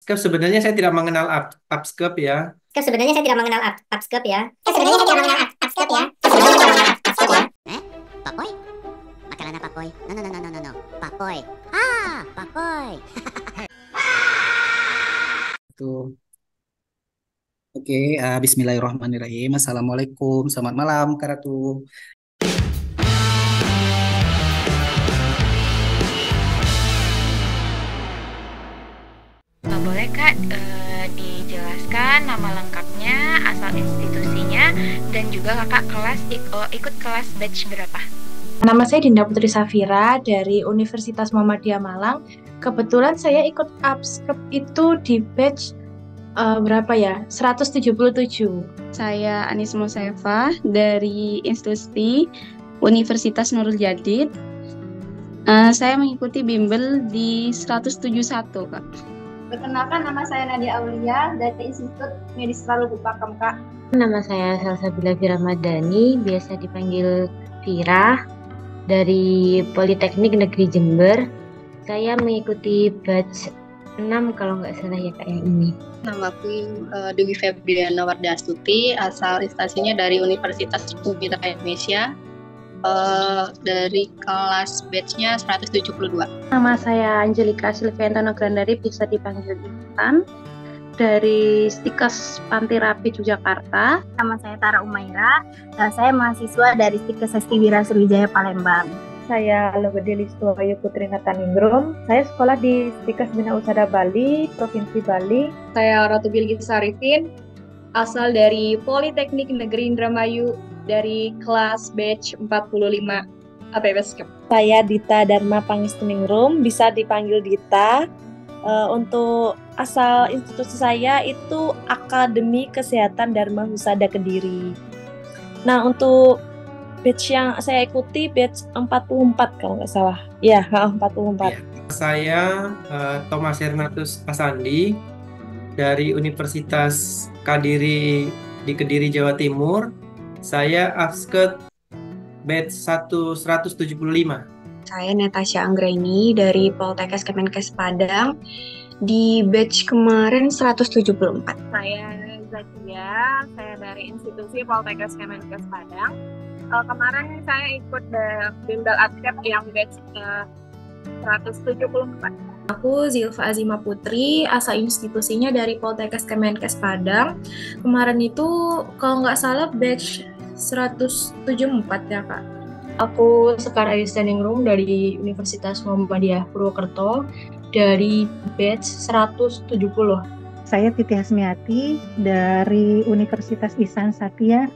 Sebenarnya saya tidak mengenal upscape ya. Sebenarnya saya tidak mengenal upscape ya. Sebenarnya saya tidak mengenal upscape ya. Sebenarnya saya tidak mengenal upscape ya. Papoy? Makanan na papoy? No, no, no, no, no, no, no. Papoy. Ah, papoy. Tuh. Oke, Bismillahirrahmanirrahim. Assalamualaikum, selamat malam, Kak Ratu. Boleh Kak dijelaskan nama lengkapnya, asal institusinya, dan juga Kakak ikut kelas batch berapa? Nama saya Dinda Putri Safira dari Universitas Muhammadiyah Malang. Kebetulan saya ikut upscape itu di batch berapa ya? 177. Saya Anis Moseva dari institusi Universitas Nurul Jadid. Saya mengikuti bimbel di 171, Kak. Perkenalkan, nama saya Nadia Aulia dari Institut Medis Lalu Bupakem, Kak. Nama saya Salsabila Fira Madani, biasa dipanggil Fira, dari Politeknik Negeri Jember. Saya mengikuti batch 6 kalau nggak salah ya Kak yang ini. Namaku Dewi Febriana Wardastuti, asal instansinya dari Universitas Unpitra Indonesia, dari kelas batch-nya 172. Nama saya Angelika Silviantano Grandari, bisa dipanggil Intan, dari Stikes Pantirapi Yogyakarta. Nama saya Tara Umaira, saya mahasiswa dari Stikes Sestiwira Sriwijaya Palembang. Saya Logede Listuayu Putri Nataningrum. Saya sekolah di Stikes Bina Usada Bali, Provinsi Bali. Saya Ratu Bilgis Arifin, asal dari Politeknik Negeri Indramayu, dari kelas batch 45 APBSK. Saya Dita Dharma Pangistuningrum, bisa dipanggil Dita. Untuk asal institusi saya itu Akademi Kesehatan Dharma Husada Kediri. Nah, untuk batch yang saya ikuti batch 44 kalau nggak salah. Ya, 44. Ya. Saya Thomas Hernatus Asandi dari Universitas Kadiri di Kediri, Jawa Timur. Saya upscape batch 175. Saya Natasha Anggraini dari Poltekkes Kemenkes Padang di batch kemarin 174. Saya Zakia, saya dari institusi Poltekkes Kemenkes Padang. Kemarin saya ikut bimbel upscape yang batch 174. Aku Zilfa Azima Putri, asal institusinya dari Poltekkes Kemenkes Padang. Kemarin itu kalau nggak salah batch 174 ya Kak. Aku Sekar Ayustaningrum dari Universitas Muhammadiyah Purwokerto dari batch 170. Saya Titi Hasmiati dari Universitas Ihsan Satya.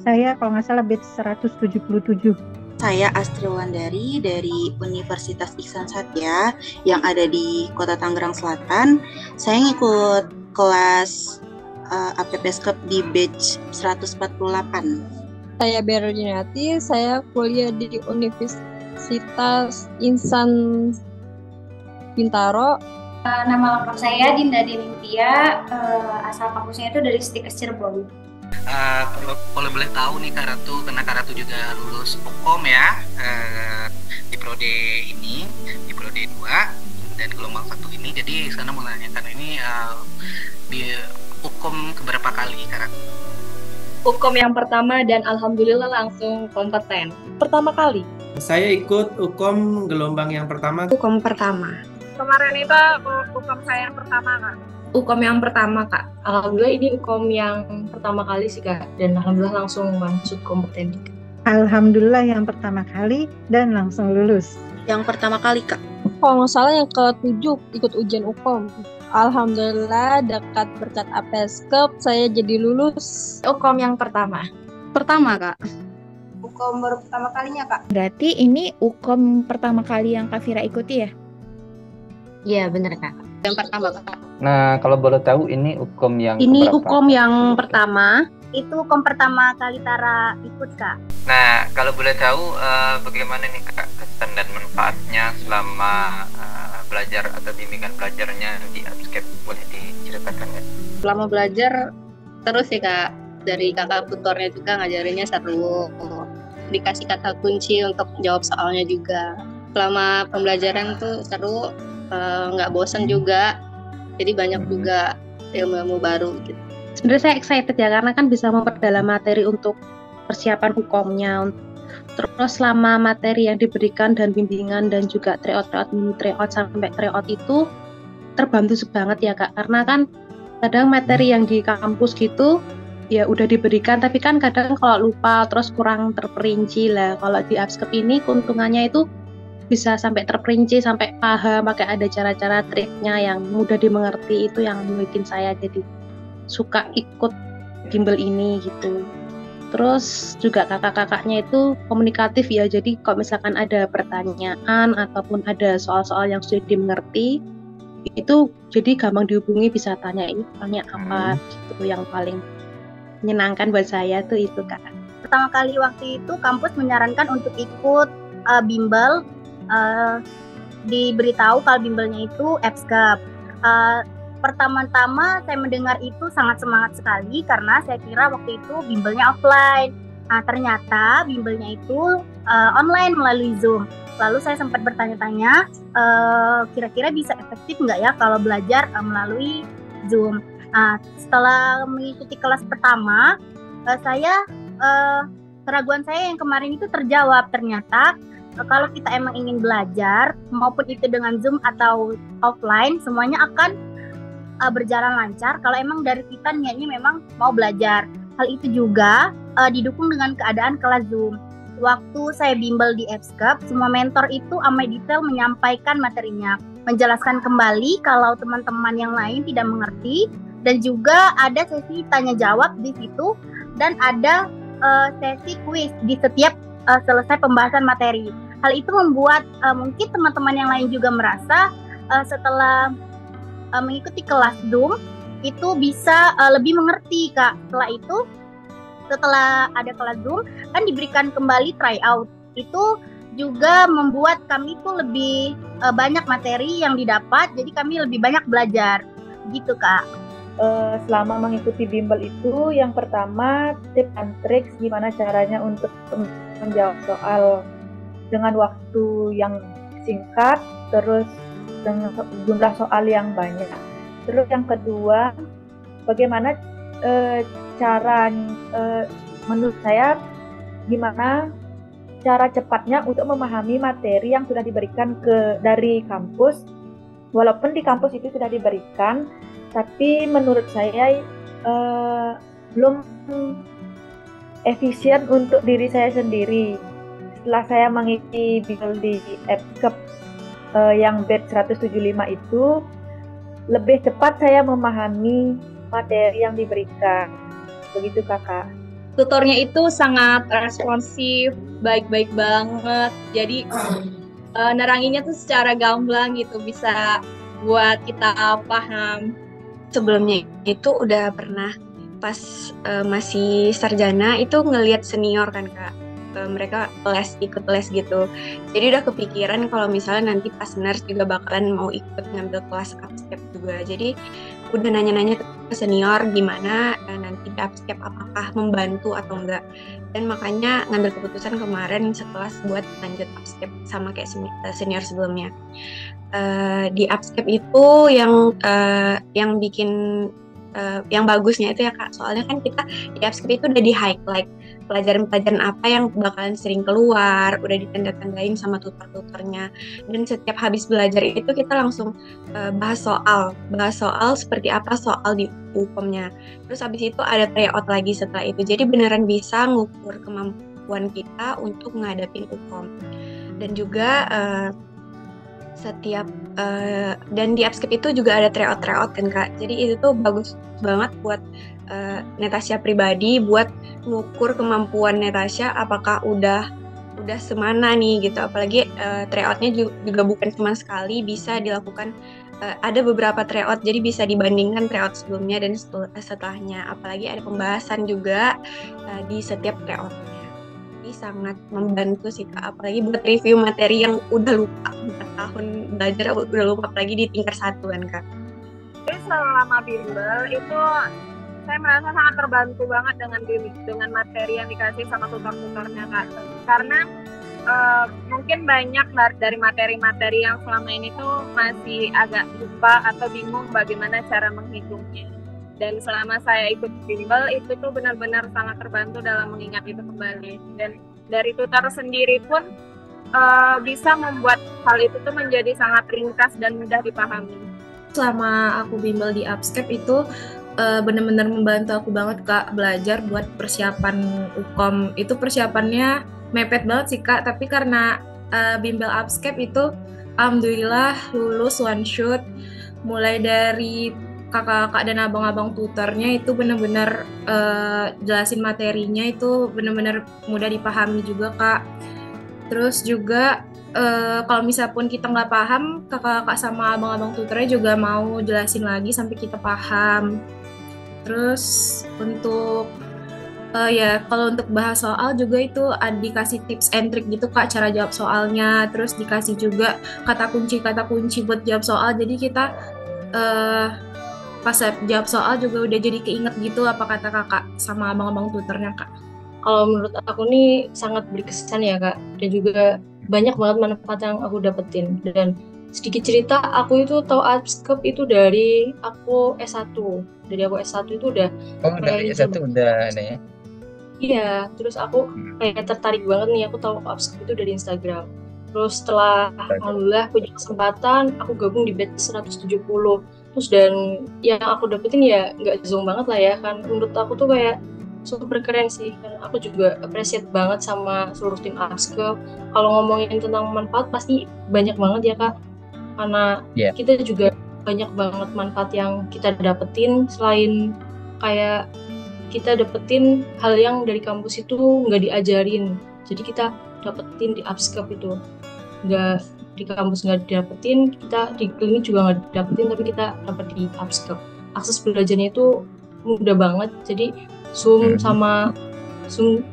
Saya kalau nggak salah batch 177. Saya Astri Wandari dari Universitas Ihsan Satya yang ada di Kota Tangerang Selatan. Saya ngikut kelas APBSK di batch 148. Saya Berdinati, saya kuliah di Universitas Insan Bintaro. Nama lengkap saya Dinda Diningtia, asal kampusnya itu dari Stikes Cirebon. Kalau boleh tahu nih Kak Ratu, karena Kak Ratu juga lulus Ukom ya, di prode ini, di prode 2 dan gelombang 1 ini. Jadi sekarang mau nanyakan ini di Ukom keberapa kali Kak Ratu? Ukom yang pertama dan alhamdulillah langsung kompeten. Pertama kali? Saya ikut Ukom gelombang yang pertama. Ukom pertama. Kemarin itu Ukom saya yang pertama Kak. Ukom yang pertama Kak. Alhamdulillah ini Ukom yang pertama kali sih Kak, dan alhamdulillah langsung masuk kompeten. Alhamdulillah yang pertama kali dan langsung lulus. Yang pertama kali Kak. Kalau nggak salah yang ke-7 ikut ujian Ukom. Alhamdulillah dekat berkat APBSK saya jadi lulus. Ukom yang pertama. Pertama Kak. Ukom baru pertama kalinya Kak. Berarti ini Ukom pertama kali yang Kak Fira ikuti ya? Iya benar Kak. Yang pertama Kak. Nah, kalau boleh tahu ini Ukom yang Ini keberapa? Ukom yang pertama. Itu Ukom pertama kali Tara ikut Kak. Nah, kalau boleh tahu bagaimana nih Kak kesan dan manfaatnya selama belajar atau bimbingan belajarnya di upscape, boleh diceritakan ya? Selama belajar terus ya Kak, dari kakak tutornya juga ngajarinnya seru, dikasih kata kunci untuk jawab soalnya juga. Selama pembelajaran tuh seru, nggak bosan juga. Jadi banyak juga ilmu-ilmu baru gitu. Sebenarnya saya excited ya karena kan bisa memperdalam materi untuk persiapan hukumnya. Terus selama materi yang diberikan dan bimbingan dan juga tryout mini tryout sampai tryout itu terbantu banget ya Kak, karena kan kadang materi yang di kampus gitu ya udah diberikan tapi kan kadang kalau lupa terus kurang terperinci lah. Kalau di Upscape ini keuntungannya itu bisa sampai terperinci, sampai paham, pakai ada cara-cara triknya yang mudah dimengerti. Itu yang bikin saya jadi suka ikut bimbel ini gitu. Terus juga kakak-kakaknya itu komunikatif ya, jadi kalau misalkan ada pertanyaan ataupun ada soal-soal yang sudah dimengerti itu jadi gampang dihubungi, bisa tanya ini tanya apa gitu. Yang paling menyenangkan buat saya tuh itu Kak. Pertama kali waktu itu kampus menyarankan untuk ikut bimbel, diberitahu kalau bimbelnya itu Upscape. Pertama-tama saya mendengar itu sangat semangat sekali karena saya kira waktu itu bimbelnya offline. Nah, ternyata bimbelnya itu online melalui Zoom. Lalu saya sempat bertanya-tanya, kira-kira bisa efektif nggak ya kalau belajar melalui Zoom. Nah, setelah mengikuti kelas pertama, keraguan saya yang kemarin itu terjawab. Ternyata kalau kita emang ingin belajar, maupun itu dengan Zoom atau offline, semuanya akan berjalan lancar kalau emang dari kita niatnya memang mau belajar. Hal itu juga didukung dengan keadaan kelas Zoom. Waktu saya bimbel di Upscape, semua mentor itu amat detail menyampaikan materinya, menjelaskan kembali kalau teman-teman yang lain tidak mengerti, dan juga ada sesi tanya jawab di situ dan ada sesi kuis di setiap selesai pembahasan materi. Hal itu membuat mungkin teman-teman yang lain juga merasa setelah mengikuti kelas Zoom itu bisa lebih mengerti Kak. Setelah ada kelas Zoom kan diberikan kembali tryout. Itu juga membuat kami tuh lebih banyak materi yang didapat, jadi kami lebih banyak belajar gitu Kak. Selama mengikuti bimbel itu, yang pertama tips and tricks gimana caranya untuk menjawab soal dengan waktu yang singkat, terus dengan jumlah soal yang banyak. Terus yang kedua, bagaimana menurut saya gimana cara cepatnya untuk memahami materi yang sudah diberikan dari kampus. Walaupun di kampus itu sudah diberikan, tapi menurut saya belum efisien untuk diri saya sendiri. Setelah saya mengikuti bimbel di Upscape yang batch 175 itu, lebih cepat saya memahami materi yang diberikan. Begitu Kakak. Tutornya itu sangat responsif, baik-baik banget. Jadi neranginnya tuh secara gamblang gitu, bisa buat kita paham. Sebelumnya itu udah pernah pas masih sarjana itu ngelihat senior kan Kak. Mereka ikut les gitu. Jadi udah kepikiran kalau misalnya nanti pas nurse juga bakalan mau ikut ngambil kelas Upscape juga. Jadi udah nanya-nanya ke senior gimana nanti Upscape apakah membantu atau enggak. Dan makanya ngambil keputusan kemarin sekelas buat lanjut Upscape sama kayak senior sebelumnya. Di Upscape itu yang bikin yang bagusnya itu ya Kak, soalnya kan kita di Upscape itu udah di highlight pelajaran-pelajaran apa yang bakalan sering keluar, udah ditanda-tandain sama tutor-tutornya, dan setiap habis belajar itu kita langsung bahas soal seperti apa soal di hukumnya. Terus habis itu ada tryout lagi setelah itu, jadi beneran bisa ngukur kemampuan kita untuk menghadapi hukum. Dan juga dan di Upscape itu juga ada tryout kan Kak, jadi itu tuh bagus banget buat Natasha pribadi, buat ngukur kemampuan Natasha apakah udah semana nih gitu. Apalagi tryoutnya juga bukan cuma sekali, bisa dilakukan ada beberapa tryout, jadi bisa dibandingkan tryout sebelumnya dan setelahnya. Apalagi ada pembahasan juga di setiap tryoutnya. Jadi sangat membantu sih Kak, apalagi buat review materi yang udah lupa 4 tahun belajar, udah lupa apalagi di tingkat 1 kan Kak. Jadi selama bimbel itu saya merasa sangat terbantu banget dengan materi yang dikasih sama tutor-tutornya Kak. Karena mungkin banyak dari materi-materi yang selama ini tuh masih agak lupa atau bingung bagaimana cara menghitungnya. Dan selama saya ikut bimbel itu tuh benar-benar sangat terbantu dalam mengingat itu kembali. Dan dari tutor sendiri pun bisa membuat hal itu tuh menjadi sangat ringkas dan mudah dipahami. Selama aku bimbel di Upscape itu benar-benar membantu aku banget Kak belajar buat persiapan UKOM. Itu persiapannya mepet banget sih Kak, tapi karena bimbel Upscape itu alhamdulillah lulus one shot. Mulai dari kakak-kakak dan abang-abang tutornya itu benar-benar jelasin materinya itu benar-benar mudah dipahami juga Kak. Terus juga kalau misalnya pun kita nggak paham, kakak-kakak sama abang-abang tutornya juga mau jelasin lagi sampai kita paham. Terus untuk ya kalau untuk bahas soal juga itu dikasih tips and trick gitu Kak cara jawab soalnya. Terus dikasih juga kata kunci buat jawab soal. Jadi kita pas jawab soal juga udah jadi keinget gitu apa kata kakak sama abang-abang tutornya Kak. Kalau menurut aku nih sangat berkesan ya Kak, dan juga banyak banget manfaat yang aku dapetin. Dan sedikit cerita, aku itu tahu Upscape itu dari aku S1. Dari aku S1 itu udah dari S1 udah ada ya? Iya, terus aku kayak tertarik banget nih, aku tahu Upscape itu dari Instagram. Terus setelah alhamdulillah punya kesempatan, aku gabung di batch 170. Terus dan yang aku dapetin ya nggak zonk banget lah ya kan. Menurut aku tuh kayak super keren sih. Dan aku juga appreciate banget sama seluruh tim Upscape. Kalau ngomongin tentang manfaat pasti banyak banget ya Kak. Karena kita juga banyak banget manfaat yang kita dapetin. Selain kayak kita dapetin hal yang dari kampus itu nggak diajarin. Jadi kita dapetin di Upscape itu. Nggak di kampus nggak didapetin, kita di klinik juga nggak dapetin, tapi kita dapat di Upscape. Akses belajarnya itu mudah banget. Jadi Zoom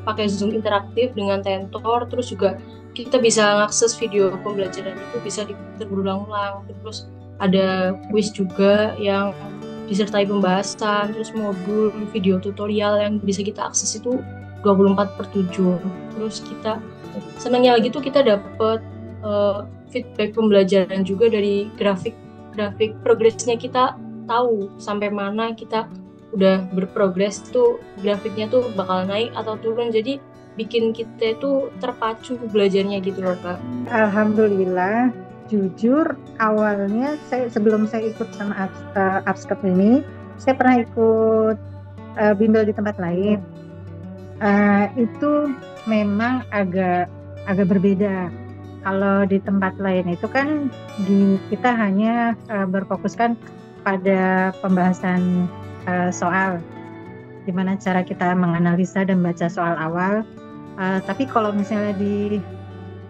pakai Zoom interaktif dengan tentor, terus juga kita bisa mengakses video pembelajaran itu bisa diputar berulang-ulang. Terus ada quiz juga yang disertai pembahasan, terus modul video tutorial yang bisa kita akses itu 24/7. Terus kita senangnya lagi tuh kita dapat feedback pembelajaran juga dari grafik progresnya, kita tahu sampai mana kita udah berprogres tuh grafiknya tuh bakal naik atau turun, jadi bikin kita itu terpacu belajarnya gitu loh Kak. Alhamdulillah, jujur awalnya sebelum saya ikut sama Upscape ini, saya pernah ikut bimbel di tempat lain. Itu memang agak berbeda. Kalau di tempat lain itu kan kita hanya berfokuskan pada pembahasan soal, gimana cara kita menganalisa dan baca soal awal. Tapi kalau misalnya di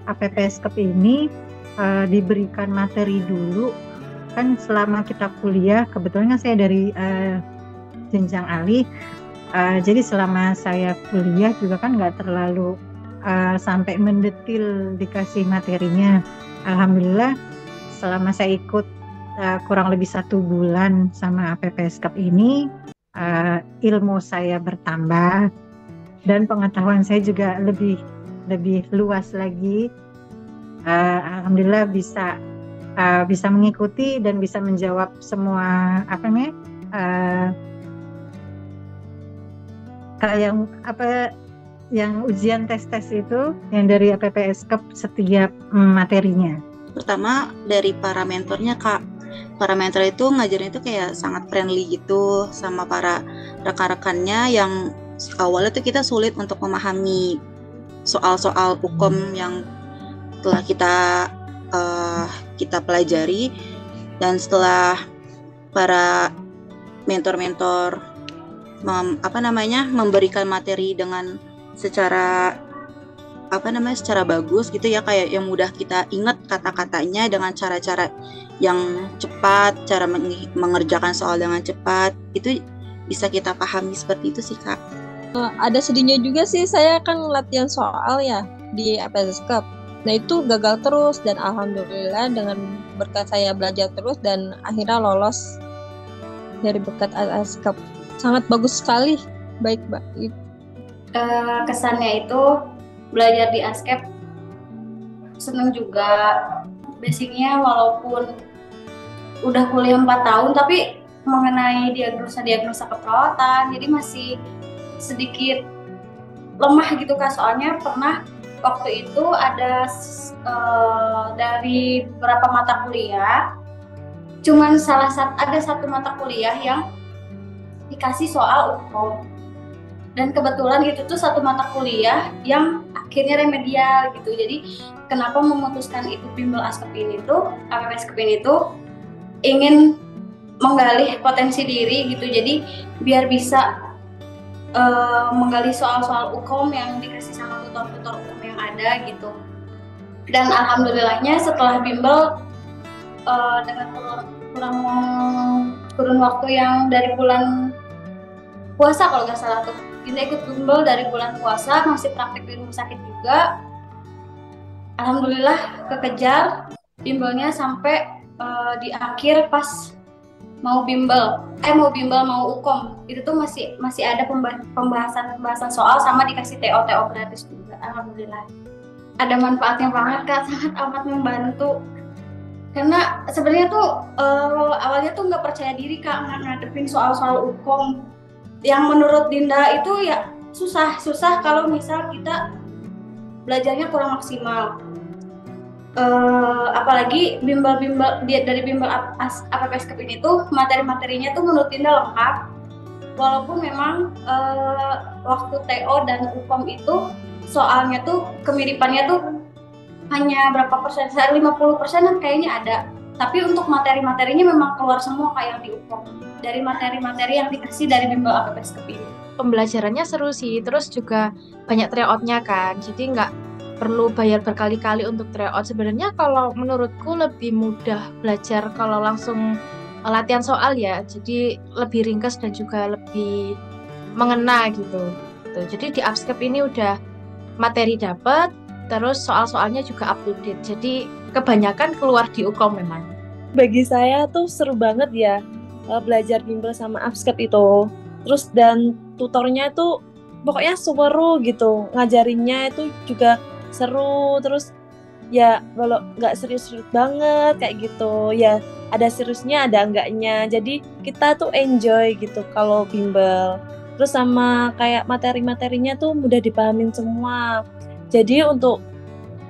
APPScape ini diberikan materi dulu, kan selama kita kuliah, kebetulan kan saya dari jenjang alih, jadi selama saya kuliah juga kan nggak terlalu sampai mendetil dikasih materinya. Alhamdulillah selama saya ikut kurang lebih 1 bulan sama APPScape ini, ilmu saya bertambah dan pengetahuan saya juga lebih luas lagi. Alhamdulillah bisa mengikuti dan bisa menjawab semua yang ujian tes itu yang dari APPScape setiap materinya. Pertama dari para mentornya Kak. Para mentor itu ngajarin itu kayak sangat friendly gitu sama para rekan-rekannya yang awalnya tuh kita sulit untuk memahami soal-soal UKOM yang telah kita pelajari, dan setelah para mentor-mentor memberikan materi dengan secara bagus gitu ya, kayak yang mudah kita ingat kata-katanya dengan cara-cara yang cepat, cara mengerjakan soal dengan cepat, itu bisa kita pahami seperti itu sih Kak. Ada sedihnya juga sih, saya kan latihan soal ya di APPScape. Nah itu gagal terus, dan alhamdulillah dengan berkat saya belajar terus dan akhirnya lolos dari berkat APPScape. Sangat bagus sekali, baik Mbak. Kesannya itu belajar di Upscape seneng juga. Basicnya walaupun udah kuliah 4 tahun, tapi mengenai diagnosa keperawatan, jadi masih sedikit lemah gitu Kak. Soalnya pernah waktu itu ada dari beberapa mata kuliah, cuman ada satu mata kuliah yang dikasih soal hukum. Dan kebetulan itu tuh satu mata kuliah yang akhirnya remedial gitu. Jadi kenapa memutuskan ikut bimbel APPSCP ini tuh ingin menggali potensi diri gitu. Jadi biar bisa menggali soal-soal hukum yang dikasih sama tutor-tutor hukum yang ada gitu. Dan alhamdulillahnya setelah bimbel dengan kurun waktu yang dari bulan puasa kalau nggak salah tuh, kita ikut bimbel dari bulan puasa, masih praktek di rumah sakit juga. Alhamdulillah kekejar bimbelnya sampai di akhir pas mau bimbel mau ukom, itu tuh masih ada pembahasan soal sama dikasih TO gratis juga. Alhamdulillah ada manfaatnya banget Kak, sangat amat membantu. Karena sebenarnya tuh awalnya tuh nggak percaya diri Kak ngadepin soal-soal ukom yang menurut Dinda itu ya susah kalau misal kita belajarnya kurang maksimal. Apalagi dari bimbel APPSCP ini tuh materi-materinya tuh menurut Dinda lengkap, walaupun memang waktu TO dan UKOM itu soalnya tuh kemiripannya tuh hanya berapa persen, 50% kayaknya ada, tapi untuk materi-materinya memang keluar semua kayak yang di UKOM dari materi-materi yang dikasih dari bimbel APPSCP ini. Pembelajarannya seru sih, terus juga banyak tryout-nya kan, jadi nggak perlu bayar berkali-kali untuk tryout. Sebenarnya kalau menurutku lebih mudah belajar kalau langsung latihan soal ya, jadi lebih ringkas dan juga lebih mengena gitu. Jadi di APPSCP ini udah materi dapat, terus soal-soalnya juga up to date, jadi kebanyakan keluar di UKOM memang. Bagi saya tuh seru banget ya belajar bimbel sama APPSCP itu. Terus dan tutornya tuh pokoknya seru gitu, ngajarinnya itu juga seru. Terus ya kalau nggak serius-serius banget kayak gitu ya, ada seriusnya ada enggaknya, jadi kita tuh enjoy gitu kalau bimbel. Terus sama kayak materi-materinya tuh mudah dipahamin semua, jadi untuk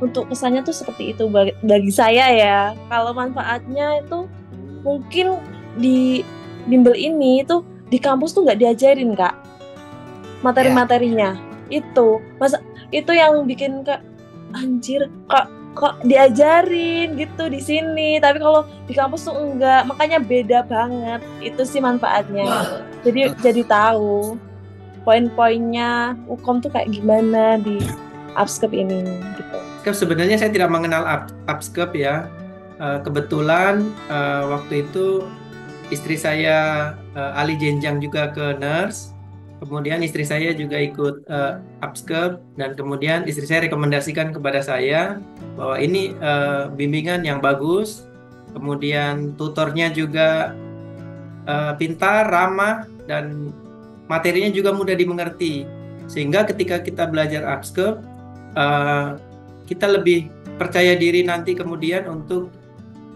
kesannya tuh seperti itu bagi saya ya. Kalau manfaatnya itu mungkin di bimbel ini tuh di kampus tuh nggak diajarin Kak materi-materinya. Itu yang bikin Kak anjir kok diajarin gitu di sini, tapi kalau di kampus tuh enggak, makanya beda banget. Itu sih manfaatnya. Jadi tahu poin-poinnya UKOM tuh kayak gimana di APPSCP ini gitu. Sebenarnya saya tidak mengenal APPSCP ya. Kebetulan waktu itu istri saya alih jenjang juga ke nurse. Kemudian istri saya juga ikut APPSCP, dan kemudian istri saya rekomendasikan kepada saya bahwa ini bimbingan yang bagus. Kemudian tutornya juga pintar, ramah, dan materinya juga mudah dimengerti. Sehingga ketika kita belajar APPSCP, kita lebih percaya diri nanti kemudian untuk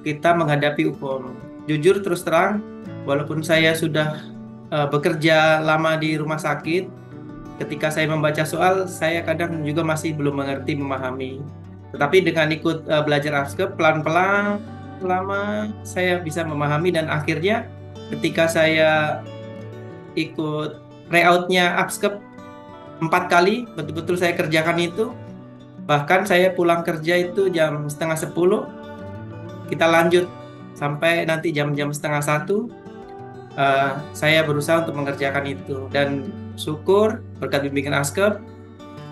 kita menghadapi UKOM. Jujur terus terang, walaupun saya sudah bekerja lama di rumah sakit, ketika saya membaca soal, saya kadang juga masih belum mengerti, memahami. Tetapi dengan ikut belajar APPSCP, pelan-pelan, lama saya bisa memahami, dan akhirnya ketika saya ikut layoutnya APPSCP 4 kali, betul-betul saya kerjakan itu. Bahkan saya pulang kerja itu jam 9:30, kita lanjut sampai nanti jam-jam 12:30. Saya berusaha untuk mengerjakan itu, dan syukur berkat bimbingan APPSCP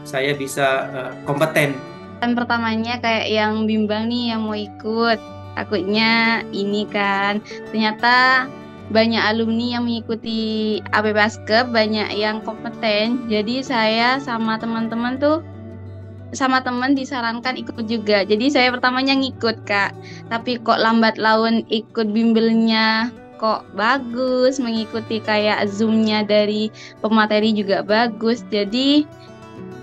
saya bisa kompeten. Kan pertamanya kayak yang bimbang nih yang mau ikut, takutnya ini kan ternyata banyak alumni yang mengikuti APPSCP, banyak yang kompeten. Jadi saya sama teman-teman disarankan ikut juga. Jadi saya pertamanya ngikut Kak, tapi kok lambat laun ikut bimbelnya kok bagus, mengikuti kayak zoomnya dari pemateri juga bagus. Jadi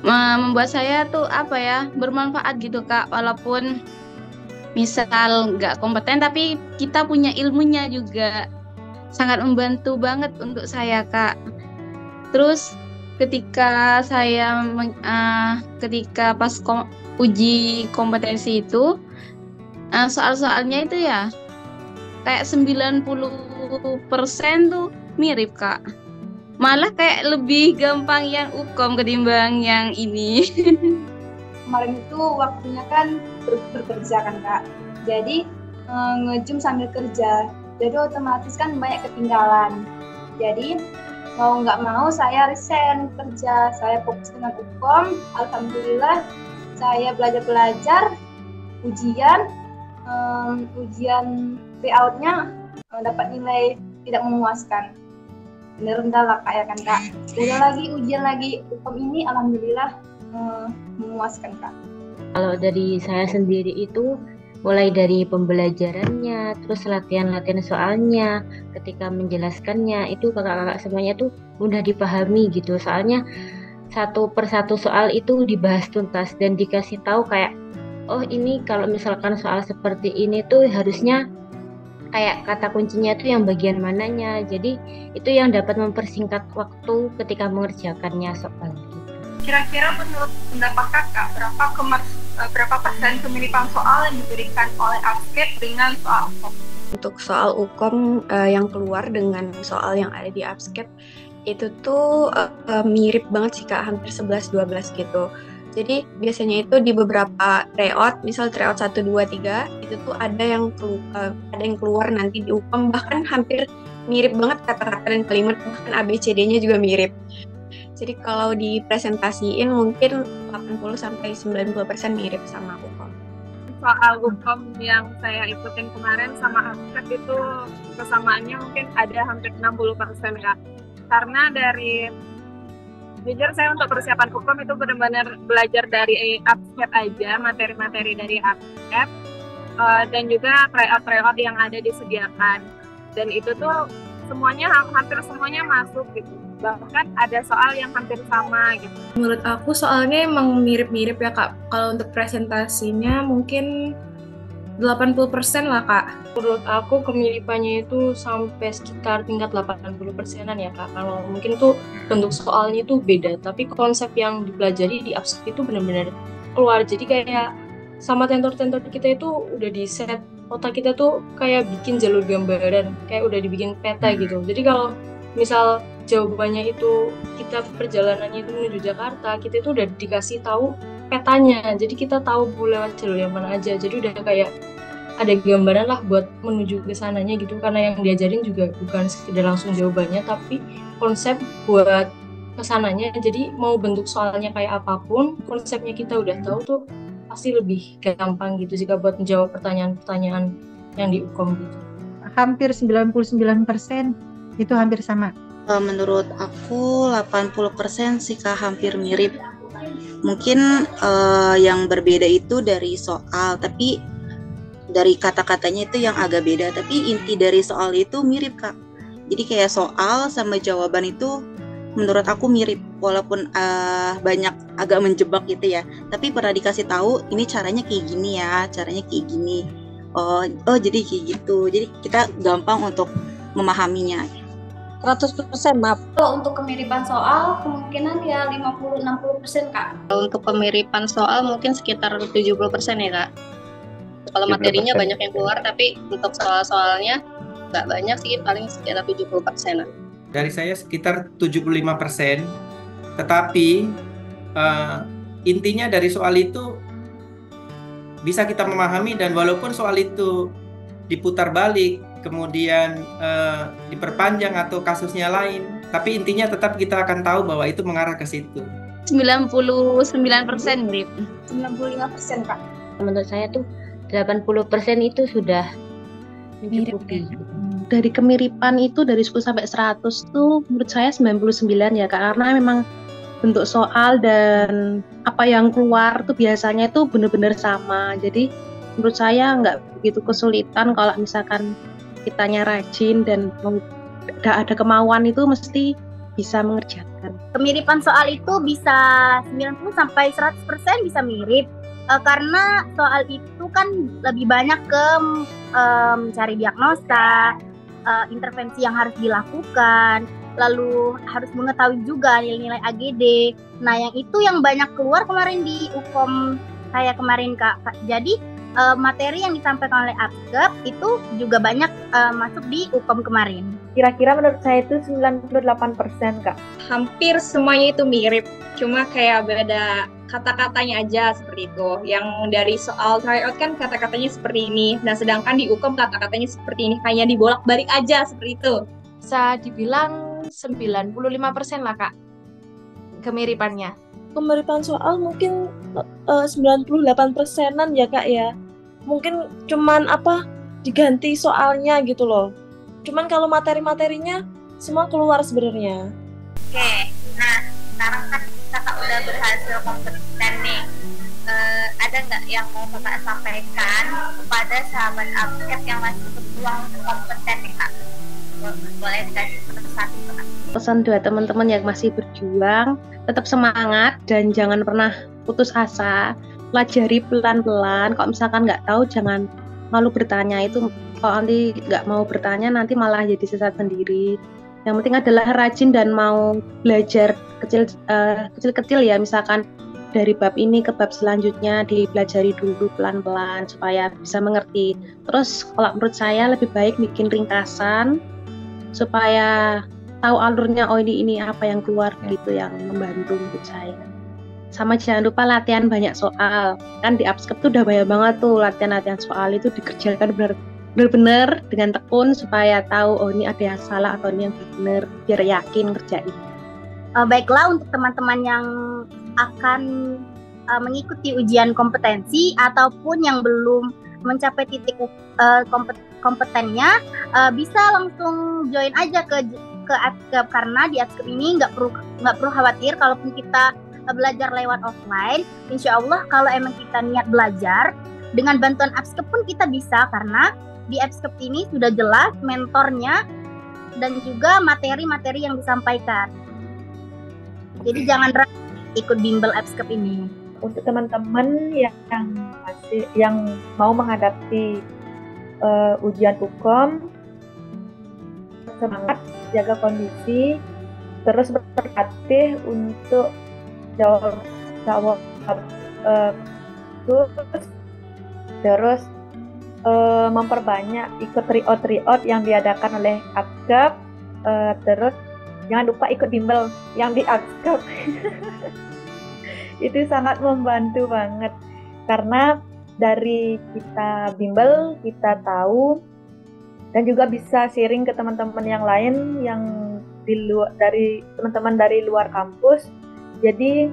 membuat saya tuh apa ya, bermanfaat gitu Kak, walaupun misal nggak kompeten tapi kita punya ilmunya juga, sangat membantu banget untuk saya Kak. Terus ketika saya ketika pas uji kompetensi itu soal-soalnya itu ya kayak 90% tuh mirip Kak. Malah kayak lebih gampang yang UKOM ketimbang yang ini. Kemarin itu waktunya kan bekerja kan Kak. Jadi nge-zoom sambil kerja. Jadi otomatis kan banyak ketinggalan. Jadi mau nggak mau saya resign kerja. Saya fokus dengan UKOM. Alhamdulillah saya belajar ujian layout-nya dapat nilai tidak memuaskan. Bener rendah lah Kak ya kan Kak. Udah lagi ujian lagi UKOM ini alhamdulillah memuaskan Kak. Kalau dari saya sendiri itu mulai dari pembelajarannya, terus latihan-latihan soalnya, ketika menjelaskannya itu kakak-kakak semuanya tuh mudah dipahami gitu. Soalnya satu persatu soal itu dibahas tuntas dan dikasih tahu kayak, oh ini kalau misalkan soal seperti ini tuh harusnya kayak kata kuncinya tuh yang bagian mananya. Jadi itu yang dapat mempersingkat waktu ketika mengerjakannya soal gitu. Kira-kira menurut pendapat kakak berapa persen kemiripan soal yang diberikan oleh APSCAP dengan soal UKOM? Untuk soal UKOM yang keluar dengan soal yang ada di APSCAP itu tuh mirip banget sih Kak, hampir 11-12 gitu. Jadi biasanya itu di beberapa tryout, misal tryout 1, 2, 3, itu tuh ada yang keluar nanti di UKOM, bahkan hampir mirip banget kata-kata dan kalimat, bahkan ABCD-nya juga mirip. Jadi kalau dipresentasiin mungkin 80-90% mirip sama UKOM. Soal UKOM yang saya ikutin kemarin sama APSCAP itu kesamaannya mungkin ada hampir 60% ya. Karena dari jujur saya untuk persiapan UKOM itu benar-benar belajar dari APSCAP aja, materi-materi dari APSCAP, dan juga tryout-tryout yang ada disediakan. Dan itu tuh semuanya, hampir semuanya masuk gitu. Bahkan ada soal yang hampir sama gitu. Menurut aku soalnya emang mirip-mirip ya Kak. Kalau untuk presentasinya mungkin 80% lah Kak. Menurut aku kemiripannya itu sampai sekitar tingkat 80%-an ya Kak. Kalau mungkin tuh bentuk soalnya itu beda, tapi konsep yang dipelajari di APSCAP itu benar-benar keluar. Jadi kayak sama tentor-tentor kita itu udah di set, otak kita tuh kayak bikin jalur gambaran, kayak udah dibikin peta gitu. Jadi kalau misal jawabannya itu kita perjalanannya itu menuju Jakarta, kita itu udah dikasih tahu petanya, jadi kita tahu lewat jalur yang mana aja. Jadi udah kayak ada gambaran lah buat menuju ke sananya gitu, karena yang diajarin juga bukan sekedar langsung jawabannya, tapi konsep buat kesananya. Jadi mau bentuk soalnya kayak apapun, konsepnya kita udah tahu tuh pasti lebih gampang gitu jika buat menjawab pertanyaan-pertanyaan yang di UKOM gitu. Hampir 99% itu hampir sama. Menurut aku 80% sih Kak, hampir mirip. Mungkin yang berbeda itu dari soal, tapi dari kata-katanya itu yang agak beda, tapi inti dari soal itu mirip Kak. Jadi kayak soal sama jawaban itu menurut aku mirip, walaupun banyak agak menjebak gitu ya, tapi pernah dikasih tahu ini caranya kayak gini ya, caranya kayak gini. Oh jadi kayak gitu. Jadi kita gampang untuk memahaminya. 100% maaf. Kalau untuk kemiripan soal kemungkinan ya 50-60% Kak. Kalau untuk kemiripan soal mungkin sekitar 70% ya Kak. Kalau materinya banyak yang keluar, tapi untuk soal-soalnya nggak banyak sih, paling sekitar 70%. Dari saya sekitar 75%, tetapi intinya dari soal itu bisa kita memahami, dan walaupun soal itu diputar balik, kemudian diperpanjang atau kasusnya lain, tapi intinya tetap kita akan tahu bahwa itu mengarah ke situ. 99% mirip. 95% Kak. Menurut saya tuh 80% itu sudah mencukupi. Dari kemiripan itu dari 10 sampai 100 tuh menurut saya 99 ya Kak, karena memang bentuk soal dan apa yang keluar tuh biasanya itu benar-benar sama. Jadi menurut saya nggak begitu kesulitan kalau misalkan kitanya rajin dan ada kemauan, itu mesti bisa mengerjakan. kemiripan soal itu bisa 90 sampai 100% bisa mirip. Karena soal itu kan lebih banyak ke mencari diagnosa, intervensi yang harus dilakukan, lalu harus mengetahui juga nilai-nilai AGD. Nah, yang itu yang banyak keluar kemarin di UKOM saya kemarin, Kak. Jadi materi yang disampaikan oleh APSKEP itu juga banyak masuk di UKOM kemarin. Kira-kira menurut saya itu 98%, Kak. Hampir semuanya itu mirip, cuma kayak beda kata-katanya aja seperti itu. Yang dari soal tryout kan kata-katanya seperti ini, dan sedangkan di UKOM kata-katanya seperti ini, hanya dibolak-balik aja seperti itu. Bisa dibilang 95% lah, Kak, kemiripannya. Kemiripan soal mungkin 98%-an ya, Kak, ya. Mungkin cuman diganti soalnya gitu loh. Cuman kalau materi-materinya semua keluar sebenarnya. Oke, nah sekarang kan kakak udah berhasil kompeten nih. Ada nggak yang mau kakak sampaikan kepada sahabat APSKEP yang masih berjuang untuk kompeten nih, Kak? Boleh dikasih pesan, Kak? Pesan buat teman-teman yang masih berjuang, tetap semangat dan jangan pernah putus asa. Pelajari pelan-pelan. Kalau misalkan nggak tahu, jangan malu bertanya. Itu kalau nanti nggak mau bertanya, nanti malah jadi sesat sendiri. Yang penting adalah rajin dan mau belajar kecil-kecil ya. Misalkan dari bab ini ke bab selanjutnya dipelajari dulu pelan-pelan supaya bisa mengerti. Terus kalau menurut saya lebih baik bikin ringkasan supaya tahu alurnya, oh ini apa yang keluar gitu, yang membantu menurut saya. Sama jangan lupa latihan banyak soal. Kan di APSKEP tuh udah banyak banget tuh latihan-latihan soal, itu dikerjakan benar-benar dengan tekun supaya tahu oh ini ada yang salah atau ini yang benar, biar yakin kerjain. Baiklah, untuk teman-teman yang akan mengikuti ujian kompetensi ataupun yang belum mencapai titik kompetennya, bisa langsung join aja ke APSKEP, karena di APSKEP ini nggak perlu khawatir kalaupun kita belajar lewat offline. Insya Allah kalau emang kita niat belajar, dengan bantuan APSKEP pun kita bisa, karena di APSKEP ini sudah jelas mentornya dan juga materi-materi yang disampaikan. Jadi jangan ragu ikut bimbel APSKEP ini. Untuk teman-teman yang mau menghadapi ujian UKOM, semangat, jaga kondisi, terus berlatih untuk jawab terus memperbanyak ikut tryout yang diadakan oleh APSKEP, terus jangan lupa ikut bimbel yang di APSKEP. Itu sangat membantu banget, karena dari kita bimbel kita tahu dan juga bisa sharing ke teman-teman yang lain yang dari teman-teman dari luar kampus. Jadi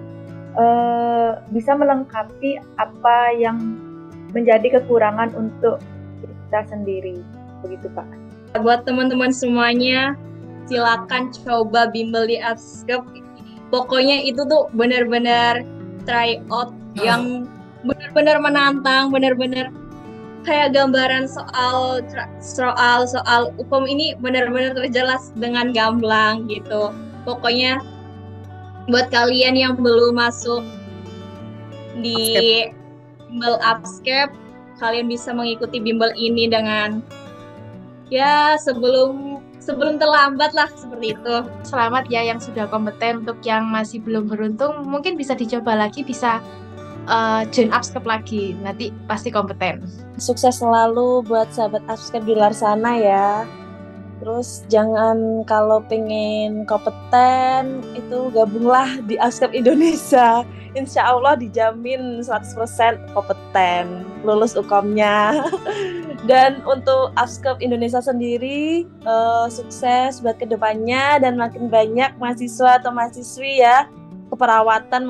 bisa melengkapi apa yang menjadi kekurangan untuk kita sendiri, begitu Pak. Buat teman-teman semuanya, silakan coba bimbel di APSKEP. Pokoknya itu tuh benar-benar tryout yang benar-benar menantang, benar-benar kayak gambaran soal UKOM ini benar-benar terjelas dengan gamblang gitu. Pokoknya buat kalian yang belum masuk di bimbel APSKEP, kalian bisa mengikuti bimbel ini dengan ya sebelum terlambat lah, seperti itu. Selamat ya yang sudah kompeten. Untuk yang masih belum beruntung, mungkin bisa dicoba lagi, bisa join APSKEP lagi, nanti pasti kompeten. Sukses selalu buat sahabat APSKEP di luar sana ya. Terus jangan kalau pengen kompeten itu gabunglah di APSKEP Indonesia. Insya Allah dijamin 100% kompeten, lulus UKOM-nya. Dan untuk APSKEP Indonesia sendiri sukses buat kedepannya dan makin banyak mahasiswa atau mahasiswi ya, keperawatan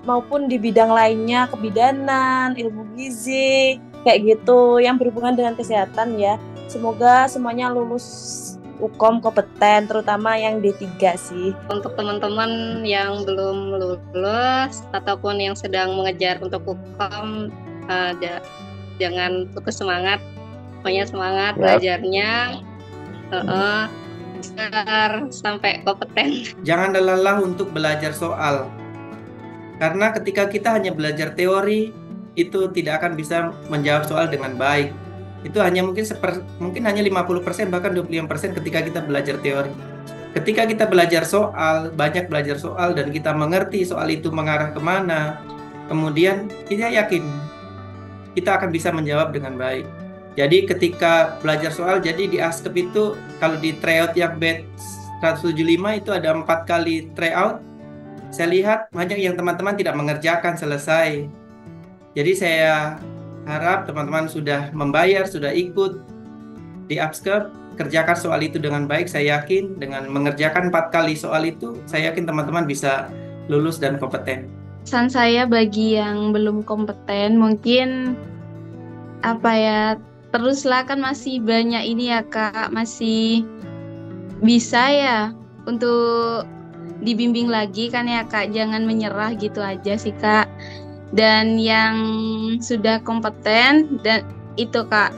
maupun di bidang lainnya, kebidanan, ilmu gizi, kayak gitu yang berhubungan dengan kesehatan ya. Semoga semuanya lulus UKOM kompeten, terutama yang D3 sih. Untuk teman-teman yang belum lulus ataupun yang sedang mengejar untuk UKOM, jangan putus semangat. Pokoknya semangat belajarnya. belajar sampai kompeten. Jangan lelah untuk belajar soal. Karena ketika kita hanya belajar teori, itu tidak akan bisa menjawab soal dengan baik. Itu hanya mungkin hanya 50% bahkan 25% ketika kita belajar teori. Ketika kita belajar soal, banyak belajar soal dan kita mengerti soal itu mengarah kemana, kemudian kita yakin kita akan bisa menjawab dengan baik. Jadi ketika belajar soal, jadi di ASKEP itu kalau di tryout yang batch 175 itu ada 4 kali tryout. Saya lihat banyak yang teman-teman tidak mengerjakan selesai. Jadi saya harap teman-teman sudah membayar, sudah ikut di ASKEP, kerjakan soal itu dengan baik. Saya yakin dengan mengerjakan 4 kali soal itu, saya yakin teman-teman bisa lulus dan kompeten. Pesan saya bagi yang belum kompeten, mungkin teruslah, kan masih banyak ini ya Kak, masih bisa ya untuk dibimbing lagi kan ya Kak, jangan menyerah gitu aja sih Kak. Dan yang sudah kompeten dan itu Kak,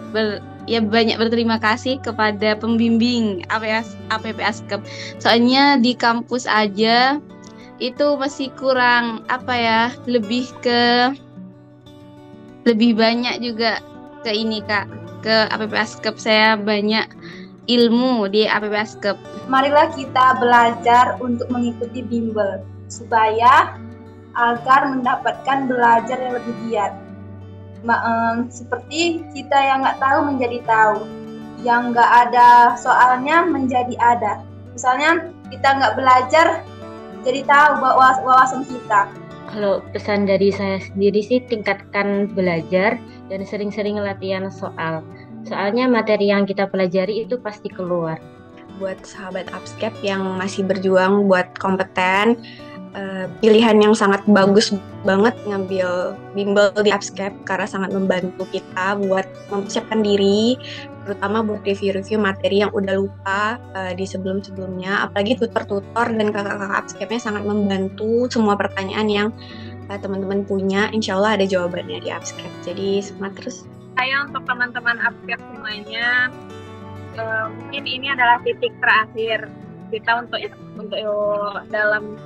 banyak berterima kasih kepada pembimbing APP ASKEP. Soalnya di kampus aja itu masih kurang lebih banyak juga ke ini Kak, ke APP ASKEP. Saya banyak ilmu di APP ASKEP. Marilah kita belajar untuk mengikuti bimbel supaya agar mendapatkan belajar yang lebih giat. Seperti kita yang nggak tahu menjadi tahu, yang nggak ada soalnya menjadi ada. Misalnya kita nggak belajar, jadi tahu wawasan kita. Kalau pesan dari saya sendiri sih, tingkatkan belajar dan sering-sering latihan soal. Soalnya materi yang kita pelajari itu pasti keluar. Buat sahabat APSCAP yang masih berjuang buat kompeten, pilihan yang sangat bagus banget ngambil bimbel di APSCAP karena sangat membantu kita buat mempersiapkan diri, terutama buat review-review materi yang udah lupa di sebelum-sebelumnya. Apalagi tutor-tutor dan kakak-kakak APSCAP-nya sangat membantu semua pertanyaan yang teman-teman punya. Insya Allah ada jawabannya di APSCAP. Jadi semangat terus. Saya untuk teman-teman APSCAP semuanya, mungkin ini adalah titik terakhir kita untuk dalam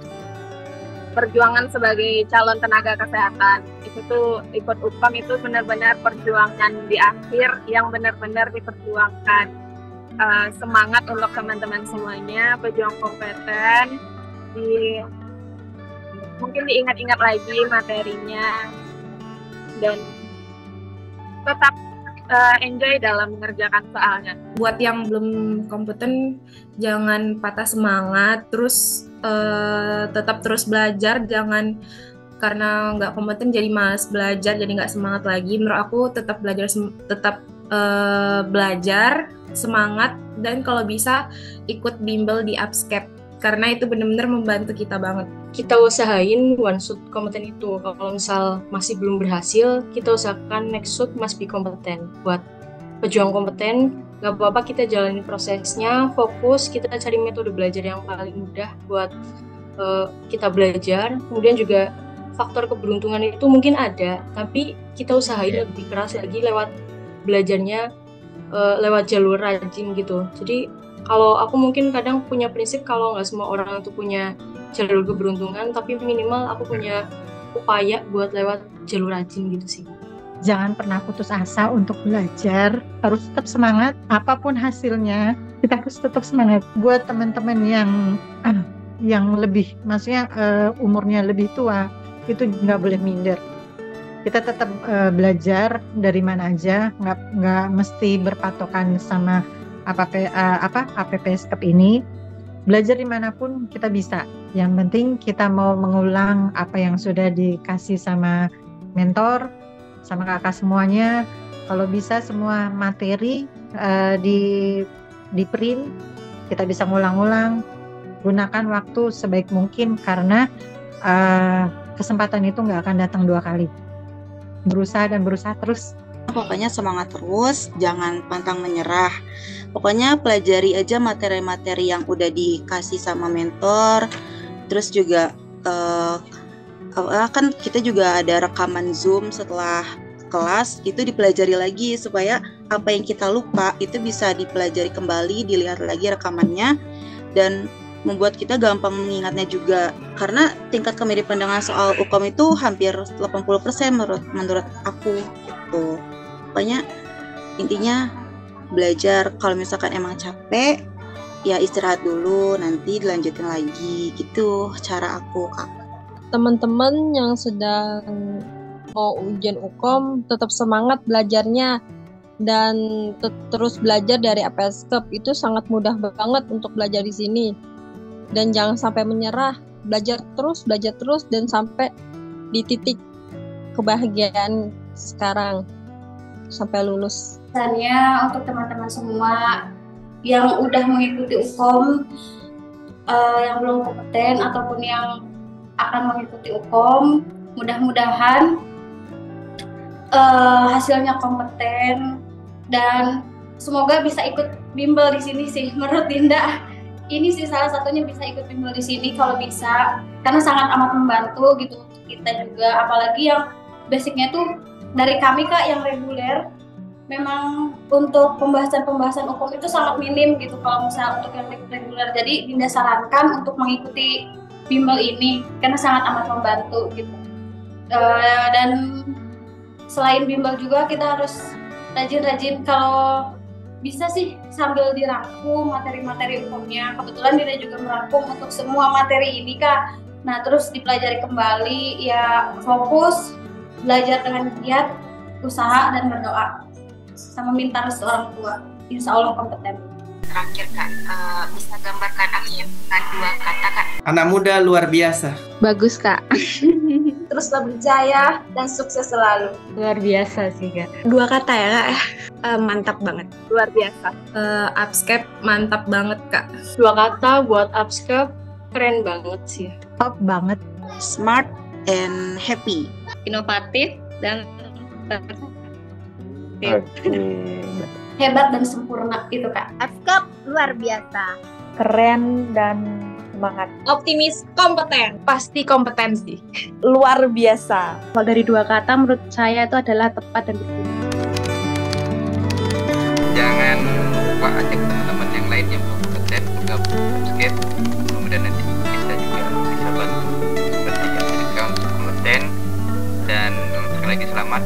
perjuangan sebagai calon tenaga kesehatan. Itu tuh ikut UKM itu benar-benar perjuangan di akhir yang benar-benar diperjuangkan. Semangat untuk teman-teman semuanya, pejuang kompeten. Mungkin diingat-ingat lagi materinya dan tetap enjoy dalam mengerjakan soalnya. Buat yang belum kompeten, jangan patah semangat, terus tetap terus belajar, jangan karena nggak kompeten jadi malas belajar, jadi nggak semangat lagi. Menurut aku tetap belajar, semangat, dan kalau bisa ikut bimbel di APSCAP karena itu benar-benar membantu kita banget. Kita usahain one shot kompeten itu. Kalau misal masih belum berhasil, kita usahakan next shot must be kompeten. Buat pejuang kompeten, gak apa-apa kita jalani prosesnya, fokus, kita cari metode belajar yang paling mudah buat kita belajar. Kemudian juga faktor keberuntungan itu mungkin ada, tapi kita usahain lebih keras lagi lewat belajarnya, lewat jalur rajin gitu. Jadi kalau aku mungkin kadang punya prinsip kalau nggak semua orang itu punya jalur keberuntungan, tapi minimal aku punya upaya buat lewat jalur rajin gitu sih. Jangan pernah putus asa untuk belajar, harus tetap semangat, apapun hasilnya, kita harus tetap semangat. Buat teman-teman yang lebih, maksudnya umurnya lebih tua, itu nggak boleh minder. Kita tetap belajar dari mana aja, nggak mesti berpatokan sama APP ASKEP ini. Belajar dimanapun kita bisa. Yang penting kita mau mengulang apa yang sudah dikasih sama mentor, sama kakak semuanya. Kalau bisa semua materi di print, kita bisa ngulang-ngulang. Gunakan waktu sebaik mungkin karena kesempatan itu nggak akan datang 2 kali. Berusaha terus. Pokoknya semangat terus, jangan pantang menyerah. Pokoknya pelajari aja materi-materi yang udah dikasih sama mentor. Terus juga kan kita juga ada rekaman Zoom setelah kelas, itu dipelajari lagi supaya apa yang kita lupa itu bisa dipelajari kembali, dilihat lagi rekamannya, dan membuat kita gampang mengingatnya juga. Karena tingkat kemiripan dengan soal UKOM itu hampir 80% menurut aku gitu. Pokoknya intinya belajar, kalau misalkan emang capek ya istirahat dulu, nanti dilanjutin lagi gitu cara aku, Kak. Teman-teman yang sedang mau ujian UKOM tetap semangat belajarnya dan terus belajar dari APSCAP. Itu sangat mudah banget untuk belajar di sini. Dan jangan sampai menyerah, belajar terus dan sampai di titik kebahagiaan sekarang sampai lulus. Pesannya untuk teman-teman semua yang udah mengikuti UKOM, yang belum kompeten ataupun yang akan mengikuti UKOM, mudah-mudahan hasilnya kompeten dan semoga bisa ikut bimbel di sini sih. Menurut Dinda, ini sih salah satunya bisa ikut bimbel di sini kalau bisa, karena sangat amat membantu gitu untuk kita juga, apalagi yang basicnya tuh dari kami Kak yang reguler. Memang untuk pembahasan UKOM itu sangat minim gitu kalau misalnya untuk yang reguler. Jadi Dinda sarankan untuk mengikuti bimbel ini karena sangat amat membantu gitu. Dan selain bimbel juga kita harus rajin-rajin, kalau bisa sih sambil dirangkum materi-materi UKOM-nya. Kebetulan Dinda juga merangkum untuk semua materi ini Kak. Nah terus dipelajari kembali, ya fokus belajar dengan giat, usaha dan berdoa, sama minta restu orang tua. Insya Allah kompeten. Terakhir Kak, bisa gambarkan akhir dengan 2 kata Kak? Anak muda luar biasa. Bagus Kak. Teruslah berjaya dan sukses selalu. Luar biasa sih Kak. 2 kata ya Kak, mantap banget. Luar biasa. APSCAP mantap banget Kak. 2 kata buat APSCAP, keren banget sih. Top banget. Smart and happy. Inovatif dan Hebat dan sempurna itu Kak. APSCAP luar biasa. Keren dan semangat. Optimis, kompeten. Pasti kompetensi. Luar biasa. Kalau dari 2 kata menurut saya itu adalah tepat dan berguna. Jangan lupa ajak teman-teman yang lain yang belum kompeten bergabung APSCAP. Kemudian nanti kita juga bisa bantu seperti yang mereka untuk kompeten. Dan sekali lagi selamat.